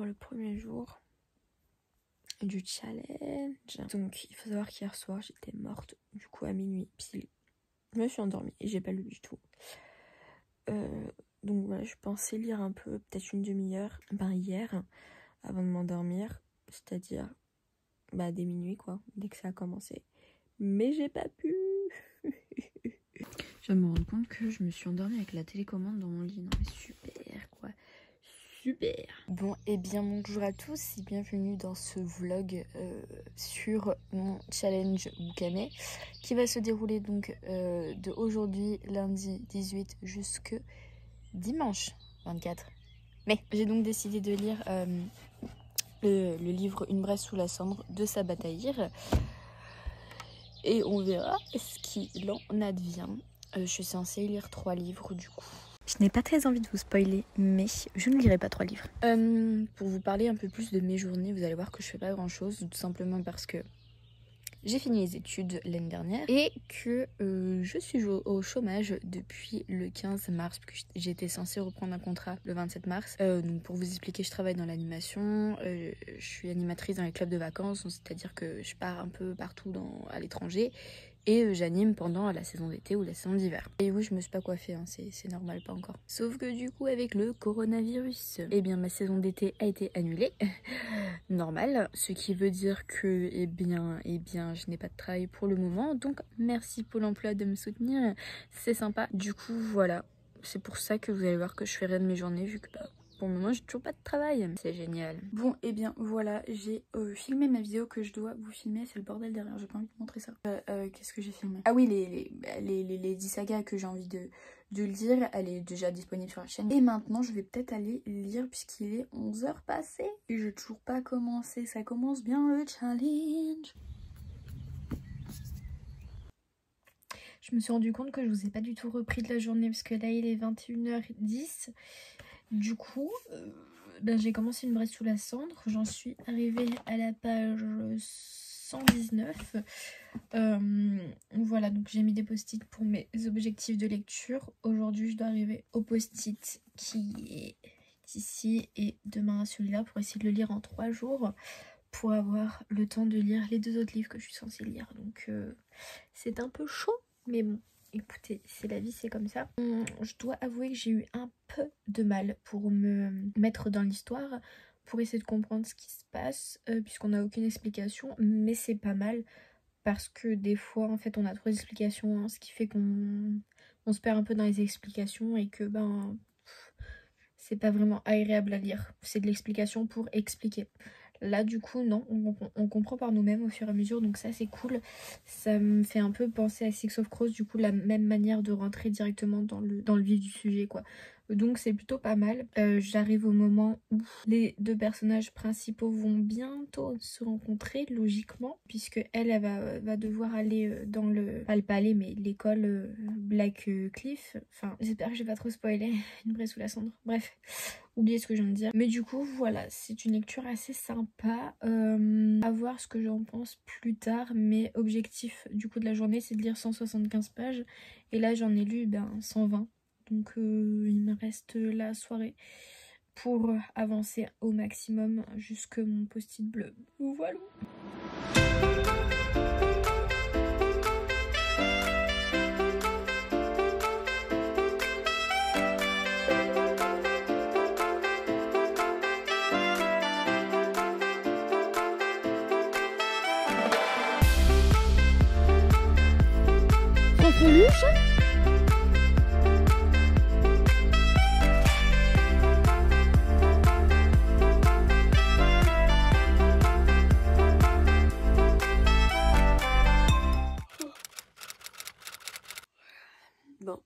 le premier jour du challenge. Donc il faut savoir qu'hier soir j'étais morte du coup à minuit pile. Je me suis endormie et j'ai pas lu du tout. Donc voilà, je pensais lire un peu, peut-être une demi-heure, hier, avant de m'endormir, c'est-à-dire dès minuit quoi, dès que ça a commencé. Mais j'ai pas pu. Je viens de me rendre compte que je me suis endormie avec la télécommande dans mon lit. Non mais super quoi, super. Bon et bien bonjour à tous et bienvenue dans ce vlog sur mon challenge Boukame qui va se dérouler donc de aujourd'hui lundi 18 jusque dimanche 24 mai. J'ai donc décidé de lire le livre Une braise sous la cendre de Sabataïr et on verra ce qu'il en advient. Je suis censée lire 3 livres du coup. Je n'ai pas très envie de vous spoiler, mais je ne lirai pas 3 livres. Pour vous parler un peu plus de mes journées, vous allez voir que je fais pas grand chose, tout simplement parce que j'ai fini les études l'année dernière et que je suis au chômage depuis le 15 mars, parce que j'étais censée reprendre un contrat le 27 mars. Donc pour vous expliquer, je travaille dans l'animation, je suis animatrice dans les clubs de vacances, c'est-à-dire que je pars un peu partout à l'étranger. Et j'anime pendant la saison d'été ou la saison d'hiver. Et oui, je me suis pas coiffée, hein, c'est normal, pas encore. Sauf que du coup, avec le coronavirus, eh bien ma saison d'été a été annulée. Normal. Ce qui veut dire que, eh bien, je n'ai pas de travail pour le moment. Donc, merci Pôle emploi de me soutenir. C'est sympa. Du coup, voilà. C'est pour ça que vous allez voir que je fais rien de mes journées, vu que pour le moment j'ai toujours pas de travail. C'est génial. Bon et bien voilà, j'ai filmé ma vidéo que je dois vous filmer. C'est le bordel derrière, j'ai pas envie de montrer ça. Qu'est-ce que j'ai filmé? Ah oui, les 10 sagas que j'ai envie de lire. Elle est déjà disponible sur la chaîne. Et maintenant je vais peut-être aller lire puisqu'il est 11h passé. Et j'ai toujours pas commencé, ça commence bien le challenge. Je me suis rendu compte que je vous ai pas du tout repris de la journée parce que là il est 21h10. Du coup, j'ai commencé Une braise sous la cendre. J'en suis arrivée à la page 119. Voilà, donc j'ai mis des post-it pour mes objectifs de lecture. Aujourd'hui, je dois arriver au post-it qui est ici et demain à celui-là pour essayer de le lire en 3 jours pour avoir le temps de lire les 2 autres livres que je suis censée lire. Donc c'est un peu chaud, mais bon. Écoutez, c'est la vie, c'est comme ça. Je dois avouer que j'ai eu un peu de mal pour me mettre dans l'histoire, pour essayer de comprendre ce qui se passe, puisqu'on n'a aucune explication, mais c'est pas mal, parce que des fois, en fait, on a trop d'explications, hein, ce qui fait qu'on se perd un peu dans les explications, et que, c'est pas vraiment agréable à lire. C'est de l'explication pour expliquer. Là du coup non, on comprend par nous-mêmes au fur et à mesure, donc ça c'est cool. Ça me fait un peu penser à Six of Crows, du coup la même manière de rentrer directement dans le vif du sujet quoi. Donc c'est plutôt pas mal. J'arrive au moment où les 2 personnages principaux vont bientôt se rencontrer logiquement, puisque elle va devoir aller dans pas le palais mais l'école Black Cliff. Enfin j'espère que je vais pas trop spoiler. Une braise sous la cendre, bref. Oubliez ce que je viens de dire. Mais du coup, voilà, c'est une lecture assez sympa. À voir ce que j'en pense plus tard. Mais objectif du coup de la journée, c'est de lire 175 pages. Et là, j'en ai lu 120. Donc il me reste la soirée pour avancer au maximum jusque mon post-it bleu. Voilà. Bon,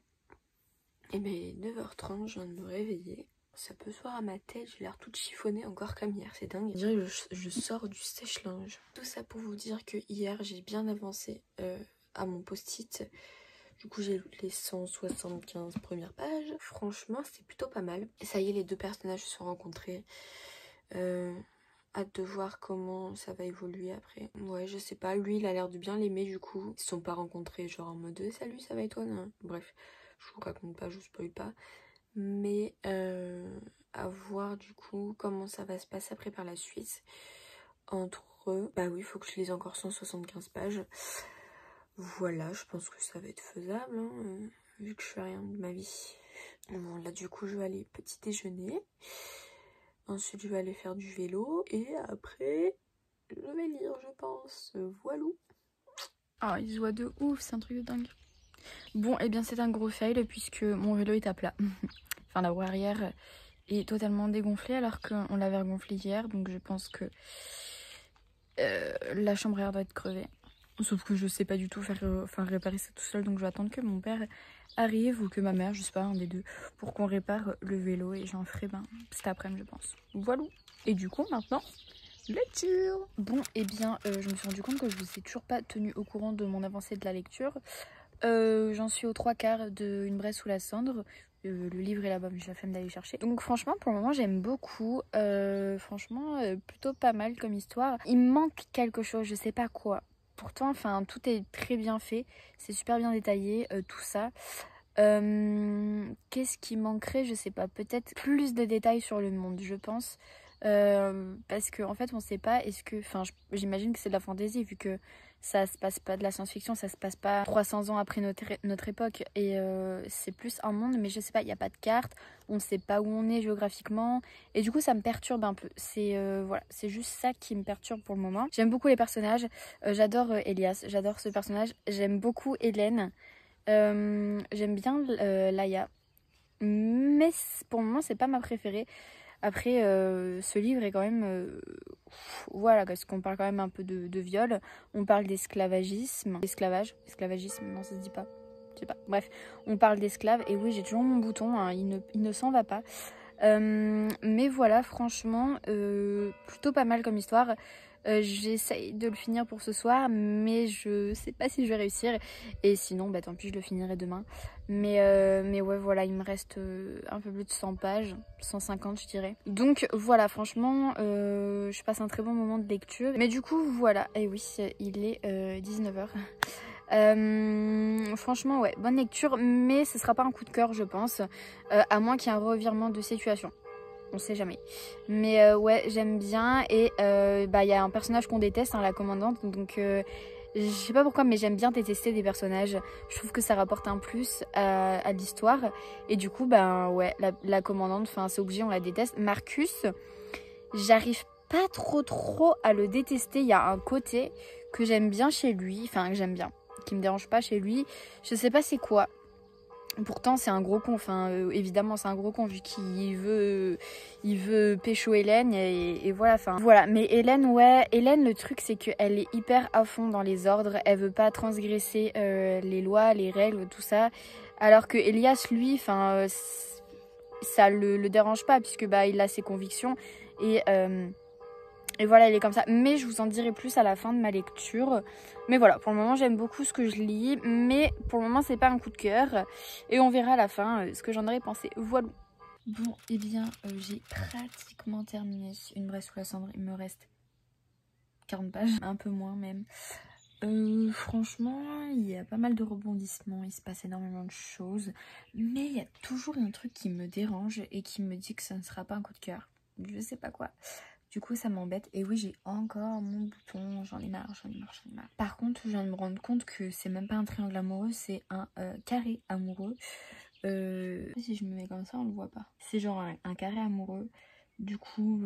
et 9h30, je viens de me réveiller. Ça peut se voir à ma tête, j'ai l'air toute chiffonnée encore comme hier, c'est dingue. Je dirais que je sors du sèche-linge. Tout ça pour vous dire que hier j'ai bien avancé à mon post-it. Du coup j'ai lu les 175 premières pages. Franchement c'est plutôt pas mal. Et ça y est, les 2 personnages se sont rencontrés. Hâte de voir comment ça va évoluer après. Ouais, je sais pas, lui il a l'air de bien l'aimer du coup. Ils se sont pas rencontrés genre en mode salut ça va et toi non. Bref, je vous raconte pas, je vous spoil pas. Mais à voir du coup comment ça va se passer après par la suite. Entre eux, bah oui, il faut que je lise encore 175 pages. Voilà, je pense que ça va être faisable, hein, vu que je fais rien de ma vie. Bon, là du coup je vais aller petit déjeuner. Ensuite je vais aller faire du vélo. Et après, je vais lire, je pense. Voilou. Ah, il se voit de ouf, c'est un truc de dingue. Bon, et bien c'est un gros fail puisque mon vélo est à plat. Enfin, la roue arrière est totalement dégonflée alors qu'on l'avait regonflé hier. Donc je pense que la chambre à air doit être crevée. Sauf que je sais pas du tout réparer ça tout seul. Donc je vais attendre que mon père arrive ou que ma mère, je sais pas, un des deux, pour qu'on répare le vélo. Et j'en ferai cet après-midi, je pense. Voilà. Et du coup, maintenant, lecture. Bon, et bien, je me suis rendu compte que je vous ai toujours pas tenu au courant de mon avancée de la lecture. J'en suis aux 3/4 de Une Braise sous la cendre. Le livre est là-bas, mais j'ai la flemme d'aller chercher. Donc franchement, pour le moment, j'aime beaucoup. Franchement, plutôt pas mal comme histoire. Il me manque quelque chose, je sais pas quoi. Pourtant, enfin, tout est très bien fait. C'est super bien détaillé, tout ça. Qu'est-ce qui manquerait? Je sais pas. Peut-être plus de détails sur le monde, je pense. Parce qu'en fait, on sait pas. Est-ce que... Enfin, j'imagine que c'est de la fantaisie, vu que ça se passe pas de la science-fiction, ça se passe pas 300 ans après notre époque. Et c'est plus un monde, mais je sais pas, il n'y a pas de carte, on ne sait pas où on est géographiquement. Et du coup, ça me perturbe un peu. Voilà, c'est juste ça qui me perturbe pour le moment. J'aime beaucoup les personnages. J'adore Elias, j'adore ce personnage. J'aime beaucoup Hélène. J'aime bien Laïa. Mais pour le moment, c'est pas ma préférée. Après, ce livre est quand même... voilà, parce qu'on parle quand même un peu de viol. On parle d'esclavagisme. Esclavagisme, non, ça se dit pas. Je sais pas. Bref, on parle d'esclaves. Et oui, j'ai toujours mon bouton, hein, il ne s'en va pas. Mais voilà, franchement, plutôt pas mal comme histoire. J'essaye de le finir pour ce soir, mais je sais pas si je vais réussir. Et sinon, bah tant pis, je le finirai demain. Mais ouais, voilà, il me reste un peu plus de 100 pages, 150 je dirais. Donc voilà, franchement, je passe un très bon moment de lecture. Mais du coup, voilà, et oui, il est 19h. Franchement, ouais, bonne lecture, mais ce sera pas un coup de cœur, je pense, à moins qu'il y ait un revirement de situation. On sait jamais. Mais ouais, j'aime bien. Et bah, y a un personnage qu'on déteste, hein, la commandante. Donc je sais pas pourquoi, mais j'aime bien détester des personnages. Je trouve que ça rapporte un plus à l'histoire. Et du coup, bah ouais, la commandante, enfin c'est obligé, on la déteste. Marcus, j'arrive pas trop à le détester. Il y a un côté que j'aime bien chez lui, enfin que j'aime bien, qui me dérange pas chez lui. Je sais pas c'est quoi. Pourtant c'est un gros con, enfin évidemment c'est un gros con vu qu'il veut pécho Hélène et voilà, enfin voilà. Mais Hélène, ouais, Hélène, le truc c'est qu'elle est hyper à fond dans les ordres, elle veut pas transgresser les lois, les règles, tout ça, alors que Elias lui, enfin ça le dérange pas puisque bah il a ses convictions et voilà, il est comme ça. Mais je vous en dirai plus à la fin de ma lecture. Mais voilà, pour le moment, j'aime beaucoup ce que je lis. Mais pour le moment, c'est pas un coup de cœur. Et on verra à la fin ce que j'en aurais pensé. Voilà. Bon, et bien, j'ai pratiquement terminé Une Braise sous la cendre. Il me reste 40 pages, un peu moins même. Franchement, il y a pas mal de rebondissements. Il se passe énormément de choses. Mais il y a toujours un truc qui me dérange et qui me dit que ça ne sera pas un coup de cœur. Je sais pas quoi. Du coup, ça m'embête. Et oui, j'ai encore mon bouton. J'en ai marre. Par contre, je viens de me rendre compte que c'est même pas un triangle amoureux, c'est un carré amoureux. Si je me mets comme ça, on le voit pas. C'est genre un carré amoureux. Du coup,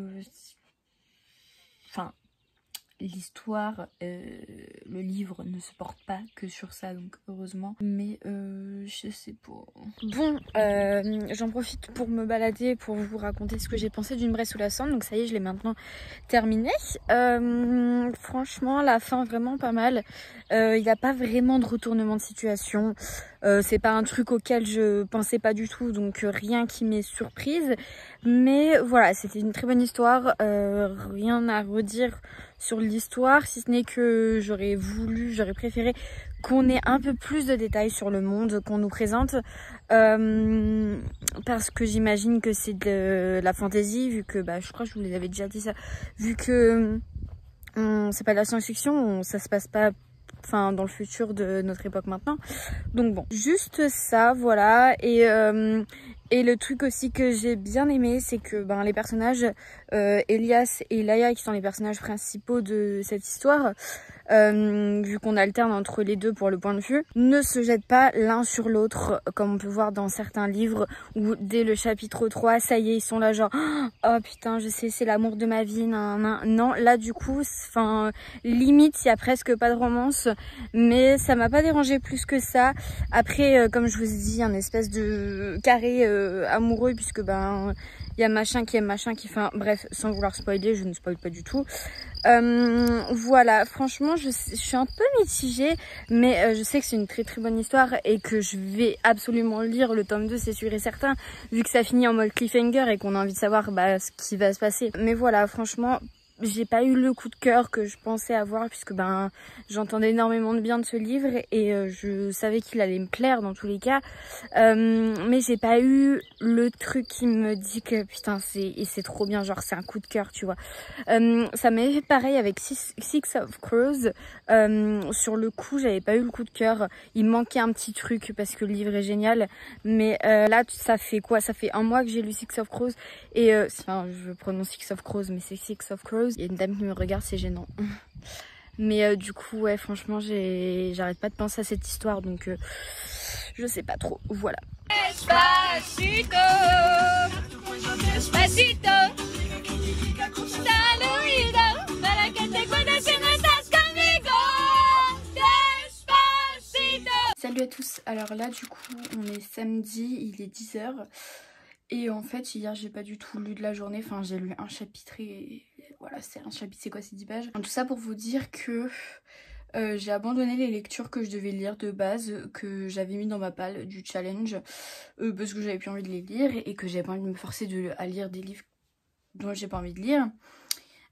enfin, l'histoire, le livre ne se porte pas que sur ça, donc heureusement. Mais je sais pas. Bon, j'en profite pour me balader, pour vous raconter ce que j'ai pensé d'Une Braise sous la cendre. Donc ça y est, je l'ai maintenant terminé. Franchement, la fin vraiment pas mal. Il n'y a pas vraiment de retournement de situation. C'est pas un truc auquel je pensais pas du tout, donc rien qui m'est surprise. Mais voilà, c'était une très bonne histoire. Rien à redire sur l'histoire, si ce n'est que j'aurais préféré qu'on ait un peu plus de détails sur le monde qu'on nous présente, parce que j'imagine que c'est de la fantaisie, vu que bah je crois que je vous l'avais déjà dit ça, vu que c'est pas de la science-fiction, ça se passe pas enfin dans le futur de notre époque maintenant. Donc bon, juste ça, voilà. Et le truc aussi que j'ai bien aimé, c'est que ben, les personnages Elias et Laia, qui sont les personnages principaux de cette histoire, vu qu'on alterne entre les deux pour le point de vue, ne se jettent pas l'un sur l'autre, comme on peut voir dans certains livres où dès le chapitre 3, ça y est, ils sont là genre « Oh putain, je sais, c'est l'amour de ma vie, nan, nan. » Non, là du coup, enfin, limite, il y a presque pas de romance, mais ça m'a pas dérangé plus que ça. Après, comme je vous ai dit, un espèce de carré amoureux, puisque ben il y a machin qui aime machin qui fait un... Bref, sans vouloir spoiler, je ne spoil pas du tout. Voilà, franchement je suis un peu mitigée, mais je sais que c'est une très très bonne histoire et que je vais absolument lire le tome 2, c'est sûr et certain, vu que ça finit en mode cliffhanger et qu'on a envie de savoir bah, ce qui va se passer. Mais voilà, franchement j'ai pas eu le coup de cœur que je pensais avoir, puisque ben j'entendais énormément de bien de ce livre et je savais qu'il allait me plaire dans tous les cas, mais j'ai pas eu le truc qui me dit que putain c'est trop bien, genre c'est un coup de cœur, tu vois. Ça m'avait fait pareil avec Six of Crows. Sur le coup j'avais pas eu le coup de cœur, il manquait un petit truc parce que le livre est génial, mais là ça fait quoi, ça fait un mois que j'ai lu Six of Crows et enfin je prononce Six of Crows mais c'est Six of Crows. Il y a une dame qui me regarde, c'est gênant. Mais du coup ouais, franchement j'arrête pas de penser à cette histoire, donc je sais pas trop, voilà. Despacito, despacito, para que te cuentes si no estás conmigo. Despacito. Salut à tous, alors là du coup on est samedi, il est 10h. Et en fait hier j'ai pas du tout lu de la journée, enfin j'ai lu un chapitre et voilà, c'est un chapitre, c'est quoi, c'est 10 pages. Tout ça pour vous dire que j'ai abandonné les lectures que je devais lire de base, que j'avais mis dans ma palle du challenge, parce que j'avais plus envie de les lire et que j'avais pas envie de me forcer à lire des livres dont j'ai pas envie de lire.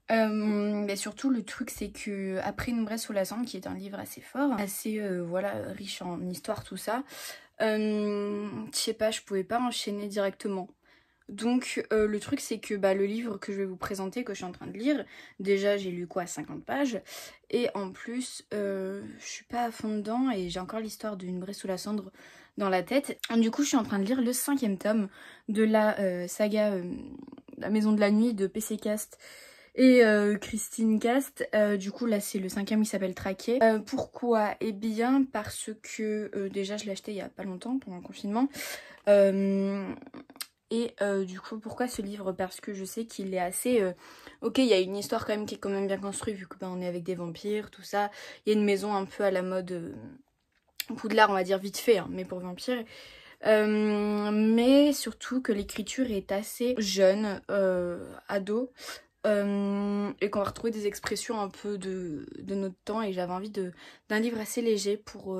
Mais surtout le truc c'est que après Une Bresse sous la cendre, qui est un livre assez fort, assez voilà, riche en histoire, tout ça, je sais pas, je pouvais pas enchaîner directement. Donc le truc c'est que bah, le livre que je vais vous présenter, que je suis en train de lire, déjà j'ai lu quoi, 50 pages, et en plus je suis pas à fond dedans et j'ai encore l'histoire d'Une Bresse sous la cendre dans la tête. Du coup je suis en train de lire le 5e tome de la saga La Maison de la Nuit de PC Cast et Christine Cast. Du coup là c'est le 5e, il s'appelle Traqué. Pourquoi? Eh bien parce que déjà je l'ai acheté il y a pas longtemps pendant le confinement. Et du coup pourquoi ce livre? Parce que je sais qu'il est assez ok, il y a une histoire quand même qui est quand même bien construite, vu que on est avec des vampires, tout ça. Il y a une maison un peu à la mode Poudlard, on va dire vite fait, hein, mais pour vampires. Mais surtout que l'écriture est assez jeune, ado, et qu'on va retrouver des expressions un peu de notre temps, et j'avais envie d'un livre assez léger pour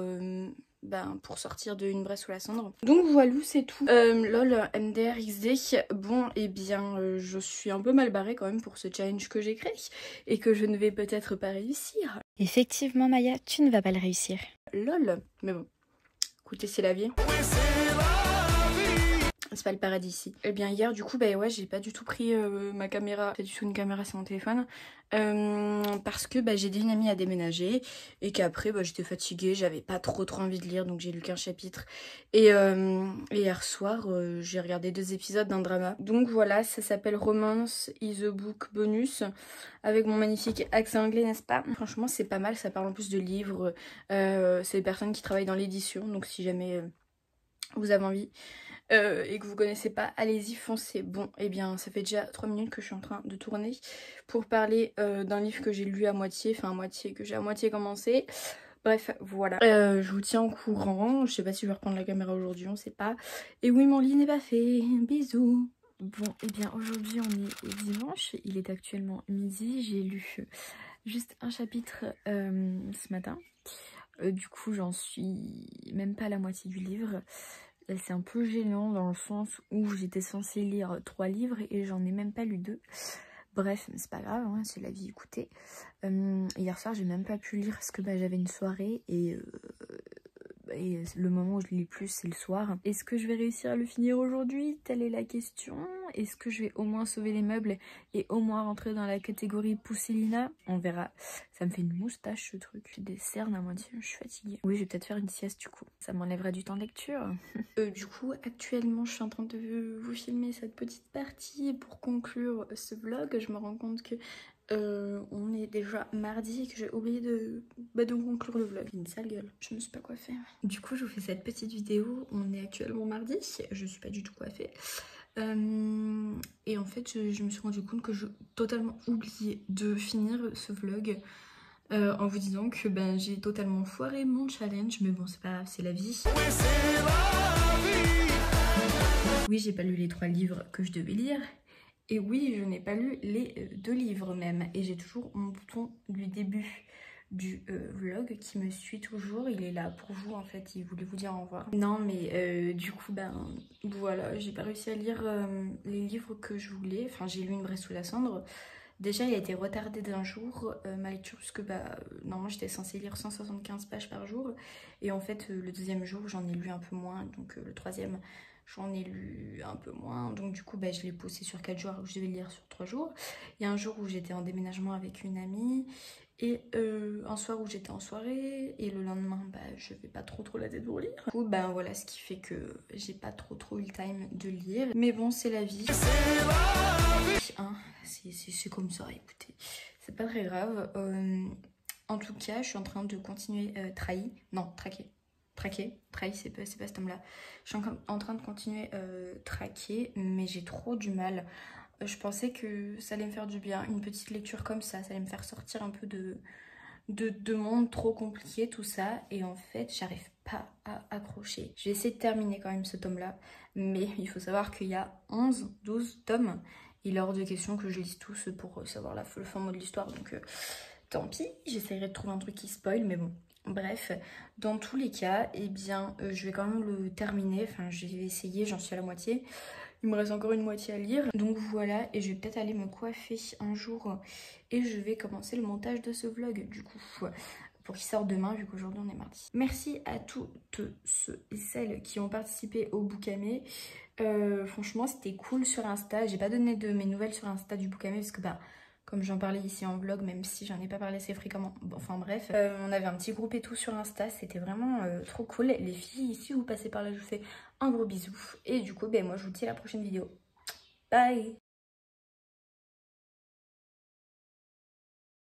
sortir de Une Bresse sous la cendre. Donc voilà, c'est tout. Lol, MDRXD. Bon, et bien je suis un peu mal barrée quand même pour ce challenge que j'ai créé et que je ne vais peut-être pas réussir. Effectivement Maya, tu ne vas pas le réussir. Lol, mais bon, écoutez, c'est la vie. C'est pas le paradis ici. Et bien hier du coup bah ouais, j'ai pas du tout pris ma caméra, pas du tout une caméra, c'est mon téléphone, parce que bah, j'ai aidé une amie à déménager et qu'après bah, j'étais fatiguée, j'avais pas trop envie de lire, donc j'ai lu qu'un chapitre et hier soir j'ai regardé 2 épisodes d'un drama. Donc voilà, ça s'appelle Romance is a Book Bonus, avec mon magnifique accent anglais, n'est-ce pas? Franchement c'est pas mal, ça parle en plus de livres, c'est des personnes qui travaillent dans l'édition, donc si jamais vous avez envie et que vous connaissez pas, allez-y, foncez. Bon, et bien ça fait déjà 3 minutes que je suis en train de tourner pour parler d'un livre que j'ai lu à moitié, enfin à moitié, que j'ai à moitié commencé. Bref, voilà. Je vous tiens au courant, je sais pas si je vais reprendre la caméra aujourd'hui, on sait pas. Et oui, mon lit n'est pas fait, bisous. Bon, et bien aujourd'hui on est dimanche, il est actuellement midi, j'ai lu juste un chapitre ce matin. Du coup j'en suis même pas à la moitié du livre. C'est un peu gênant dans le sens où j'étais censée lire 3 livres et j'en ai même pas lu 2. Bref, c'est pas grave, hein, c'est la vie, écoutez. Hier soir, j'ai même pas pu lire parce que bah, j'avais une soirée et et le moment où je lis plus c'est le soir. Est-ce que je vais réussir à le finir aujourd'hui? Telle est la question. Est-ce que je vais au moins sauver les meubles et au moins rentrer dans la catégorie Pousselina? On verra. Ça me fait une moustache ce truc. J'ai des cernes à moitié, je suis fatiguée. Oui, je vais peut-être faire une sieste du coup. Ça m'enlèvera du temps de lecture. Du coup, actuellement, je suis en train de vous filmer cette petite partie pour conclure ce vlog. Je me rends compte que on est déjà mardi et que j'ai oublié de conclure le vlog. Une sale gueule, je me suis pas coiffée. Du coup, je vous fais cette petite vidéo. On est actuellement mardi, je suis pas du tout coiffée. Et en fait, je me suis rendu compte que j'ai totalement oublié de finir ce vlog en vous disant que j'ai totalement foiré mon challenge. Mais bon, c'est pas grave, c'est la vie. Oui, j'ai pas lu les 3 livres que je devais lire. Et oui, je n'ai pas lu les 2 livres même. Et j'ai toujours mon bouton du début du vlog qui me suit toujours. Il est là pour vous en fait, il voulait vous dire au revoir. Non mais du coup voilà, j'ai pas réussi à lire les livres que je voulais. Enfin j'ai lu Une Braie sous la cendre. Déjà il a été retardé d'un jour ma lecture puisque normalement j'étais censée lire 175 pages par jour. Et en fait le 2e jour j'en ai lu un peu moins, donc le 3e j'en ai lu un peu moins, donc du coup je l'ai posé sur 4 jours alors que je devais le lire sur 3 jours. Il y a un jour où j'étais en déménagement avec une amie et un soir où j'étais en soirée et le lendemain je vais pas trop la tête pour lire. Du coup voilà ce qui fait que j'ai pas trop eu le time de lire. Mais bon c'est la vie. Hein, c'est comme ça, écoutez. C'est pas très grave. En tout cas je suis en train de continuer trahi c'est pas cet homme là. Je suis en train de continuer traquer, mais j'ai trop du mal. Je pensais que ça allait me faire du bien, une petite lecture comme ça allait me faire sortir un peu de monde trop compliqué, tout ça. Et en fait, j'arrive pas à accrocher. J'ai essayé de terminer quand même ce tome-là, mais il faut savoir qu'il y a 12 tomes. Il est hors de question que je lise tous pour savoir le fin mot de l'histoire, donc tant pis. J'essaierai de trouver un truc qui spoil, mais bon. Bref, dans tous les cas, je vais quand même le terminer. Enfin, je vais essayer, j'en suis à la moitié. Il me reste encore une moitié à lire. Donc voilà, et je vais peut-être aller me coiffer un jour. Et je vais commencer le montage de ce vlog, du coup. Pour qu'il sorte demain, vu qu'aujourd'hui on est mardi. Merci à toutes ceux et celles qui ont participé au Bookame. Franchement, c'était cool sur Insta. J'ai pas donné de mes nouvelles sur Insta du Bookame parce que comme j'en parlais ici en vlog, même si j'en ai pas parlé assez fréquemment, enfin bref, on avait un petit groupe et tout sur Insta, c'était vraiment trop cool. Les filles, si vous passez par là, je vous fais un gros bisou. Et du coup, moi je vous dis à la prochaine vidéo. Bye!